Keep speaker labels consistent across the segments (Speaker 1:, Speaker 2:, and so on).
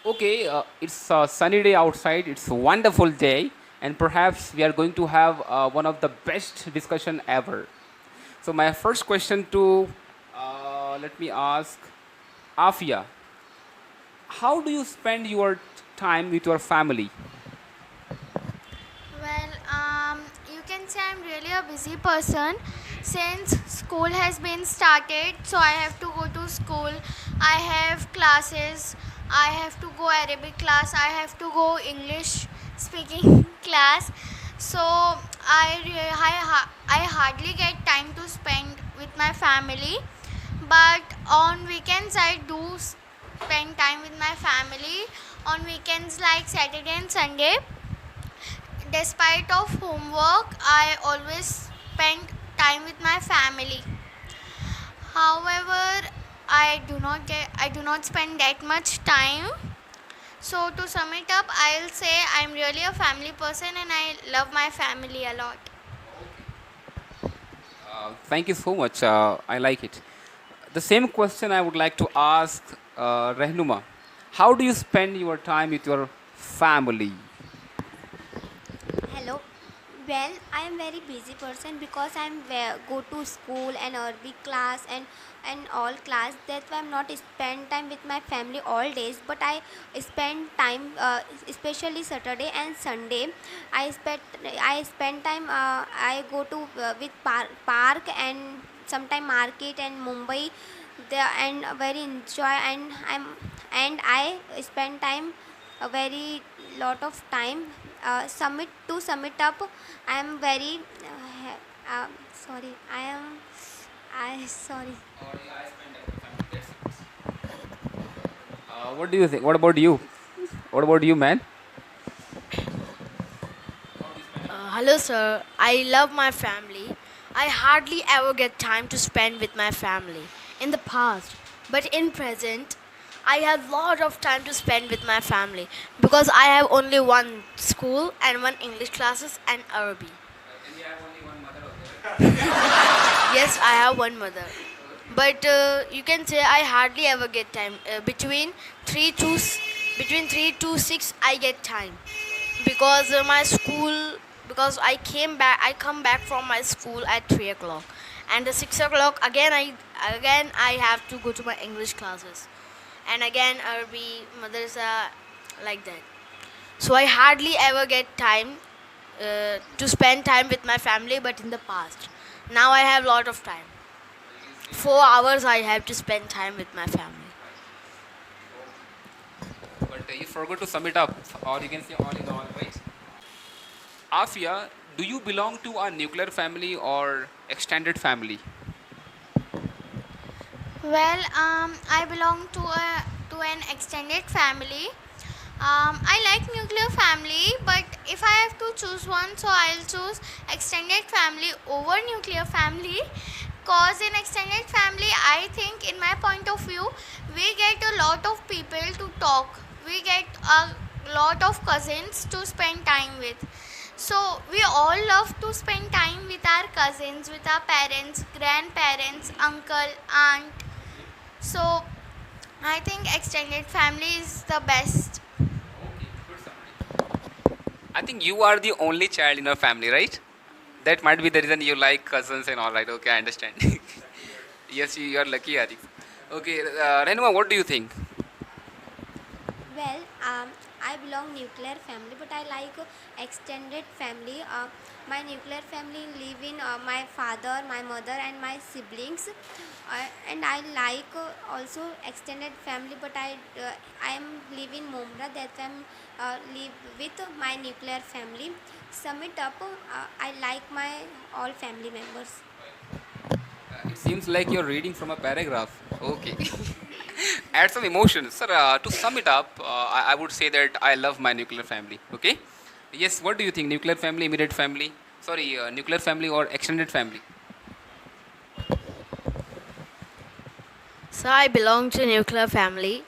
Speaker 1: Okay, it's a sunny day outside. It's a wonderful day, and perhaps we are going to have one of the best discussion ever. So my first question to let me ask Afia, how do you spend your time with your family?
Speaker 2: Well, you can say I'm really a busy person since school has been started. So I have to go to school. I have classes. I have to go Arabic class. I have to go English speaking class. So I hardly get time to spend with my family. But on weekends I do spend time with my family. On weekends like Saturday and Sunday, despite of homework, I always spend time with my family. However, I do not spend that much time. So to sum it up, I'll say I'm really a family person and I love my family a lot.
Speaker 1: Thank you so much. I like it. The same question I would like to ask Rehnuma. How do you spend your time with your family?
Speaker 3: Hello. Well, I am very busy person because go to school and Arabic class and all class. That's why I'm not spend time with my family all days. But I spend time, especially Saturday and Sunday. I spend time. I go to with park and sometime market and Mumbai. There and very enjoy and I spend time a very lot of time. Submit to sum it up, I am very sorry, I sorry.
Speaker 1: What do you think? What about you? What about you, man?
Speaker 4: Hello, sir. I love my family. I hardly ever get time to spend with my family in the past, but in present, I have lot of time to spend with my family because I have only one school and one English classes and Arabic. Yes, I have one mother, but you can say I hardly ever get time. Between 3 to 6, I get time because my school because I come back from my school at 3 o'clock, and the 6 o'clock again I have to go to my English classes, and again Arabic madrasa, like that. So I hardly ever get time to spend time with my family, but in the past, now I have lot of time. 4 hours I have to spend time with my family.
Speaker 1: But you forgot to sum it up, or you can say all in all, right? Afia, do you belong to a nuclear family or extended family?
Speaker 2: Well, I belong to an extended family. I like nuclear family, but if I have to choose one, so I'll choose extended family over nuclear family. Cause in extended family, I think, in my point of view, we get a lot of people to talk. We get a lot of cousins to spend time with. So we all love to spend time with our cousins, with our parents, grandparents, uncle, aunt. So I think extended family is the best.
Speaker 1: I think you are the only child in your family, right? That might be the reason you like cousins and all, right? Okay, I understand. Yes, you are lucky, Arif. Okay, Renuma, what do you think?
Speaker 3: Well, I belong nuclear family, but I like extended family. My nuclear family live in my father, my mother, and my siblings. And I like also extended family, but I am live in Mumbai. That I'm live with my nuclear family. Sum it up, I like my all family members.
Speaker 1: It seems like you're reading from a paragraph. Okay. Add some emotion. Sir, to sum it up, I would say that I love my nuclear family. Okay? Yes, what do you think? Nuclear family, immediate family? Sorry, nuclear family or extended family?
Speaker 4: So I belong to nuclear family,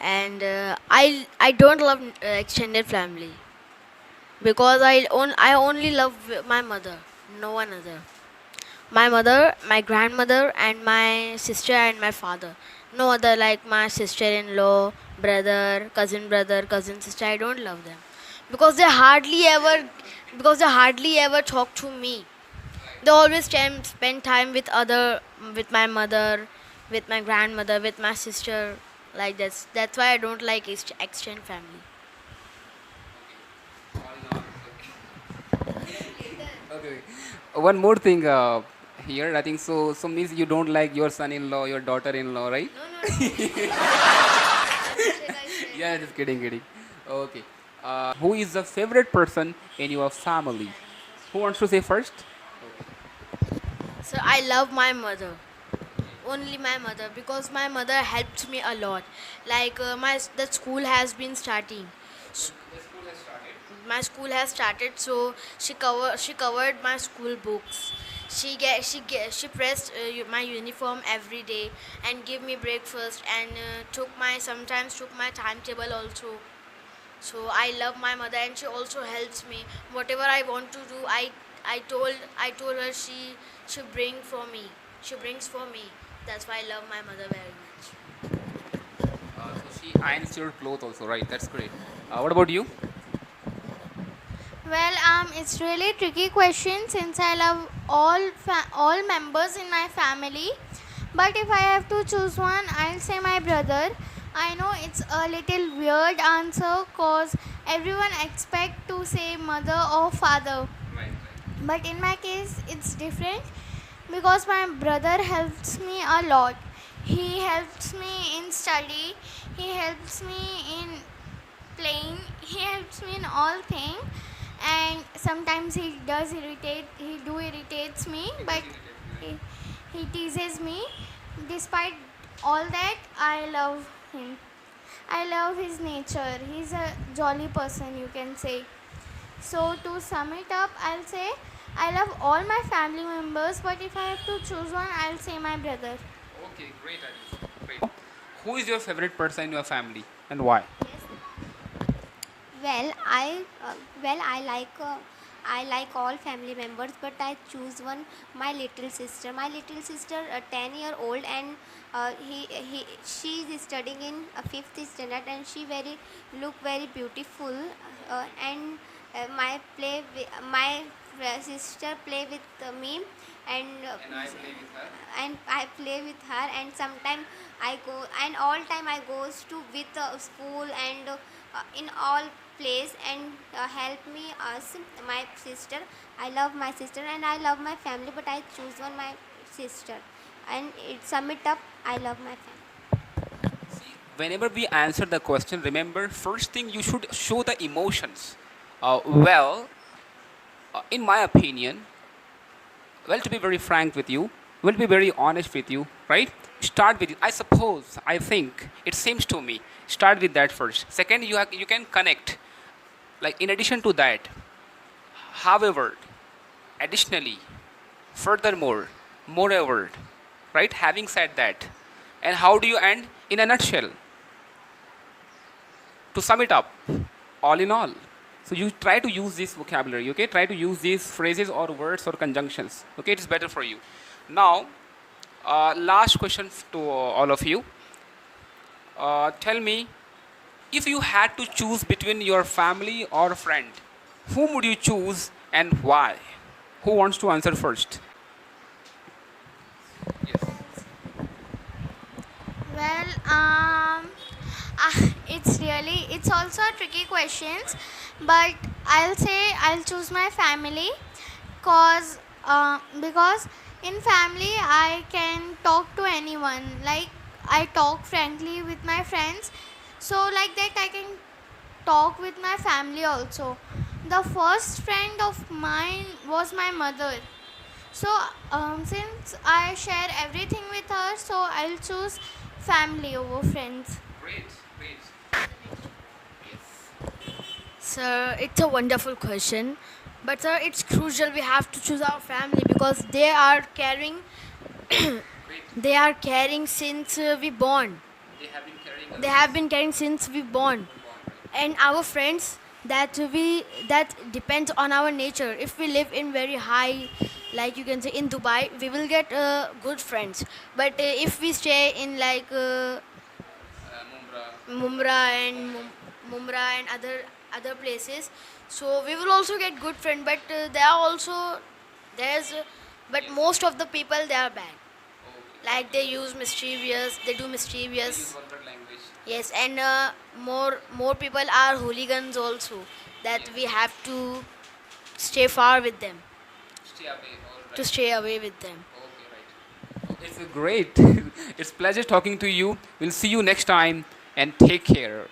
Speaker 4: and I don't love extended family because I only love my mother, no one other. My mother, my grandmother, and my sister and my father. No other, like my sister-in-law, brother, cousin sister, I don't love them because they hardly ever talk to me. They always spend time with with my mother, with my grandmother, with my sister. Like that's why I don't like extended family.
Speaker 1: Okay. One more thing here. I think so. So means you don't like your son-in-law, your daughter-in-law, right? Yeah, just kidding, kidding. Okay. Who is the favorite person in your family? Who wants to say first?
Speaker 4: So I love my mother. Only my mother because my mother helped me a lot. Like the school has been starting. S- My school has started, so she covered my school books. She pressed my uniform every day and gave me breakfast and took my sometimes took my timetable also. So I love my mother and she also helps me. Whatever I want to do, I told her she bring for me. She brings for me. That's why I love my mother very much.
Speaker 1: So she irons your clothes also, right? That's great. What about you?
Speaker 2: Well, it's really tricky question since I love all members in my family. But if I have to choose one, I'll say my brother. I know it's a little weird answer cause everyone expect to say mother or father. But in my case, it's different because my brother helps me a lot. He helps me in study. He helps me in playing. He helps me in all things. And sometimes he do irritates me, but he, he teases me. Despite all that, I love him. I love his nature. He's a jolly person, you can say. So to sum it up, I'll say I love all my family members, but if I have to choose one, I'll say my brother.
Speaker 1: Okay, great, Alice. Great. Who is your favorite person in your family and why?
Speaker 3: Well, I like all family members, but I choose one. My little sister. My little sister, 10-year-old, and she is studying in fifth standard, and she very look very beautiful. And my sister play with me, and and I play with her, and sometime I go, and all time I goes to with school and in all place and help me us my sister. I love my sister and I love my family, but I choose one my sister, and it sum it up, I love my family.
Speaker 1: Whenever we answer the question, remember first thing you should show the emotions. Well, in my opinion, well, to be very frank with you, will be very honest with you, right? Start with it. I suppose, I think, it seems to me. Start with that first. Second, you can connect. Like in addition to that, however, additionally, furthermore, moreover, right? Having said that, and how do you end? In a nutshell, to sum it up, all in all. So you try to use this vocabulary, okay? Try to use these phrases or words or conjunctions, okay? It's better for you. Now, last question to all of you. Tell me, if you had to choose between your family or friend, whom would you choose and why? Who wants to answer first?
Speaker 2: Well, it's also a tricky questions, but I'll say I'll choose my family, because in family I can talk to anyone. Like I talk frankly with my friends, so like that I can talk with my family also. The first friend of mine was my mother. So since I share everything with her, so I'll choose family over friends.
Speaker 1: Great, great.
Speaker 4: Sir, it's a wonderful question. But sir, it's crucial we have to choose our family because they are caring since we born.
Speaker 1: They have been carrying
Speaker 4: They have been caring since we born. And our friends that depends on our nature. If we live in very high, like you can say in Dubai, we will get good friends. But if we stay in like Mumra and Mumra and other places. So we will also get good friends, but there are also there's but most of the people they are bad. Like they use mischievous, they do mischievous. Yes, and more people are hooligans also. That we have to stay far with them,
Speaker 1: Stay away. All
Speaker 4: to
Speaker 1: right.
Speaker 4: stay away with them.
Speaker 1: Okay, right. It's a great. It's pleasure talking to you. We'll see you next time and take care.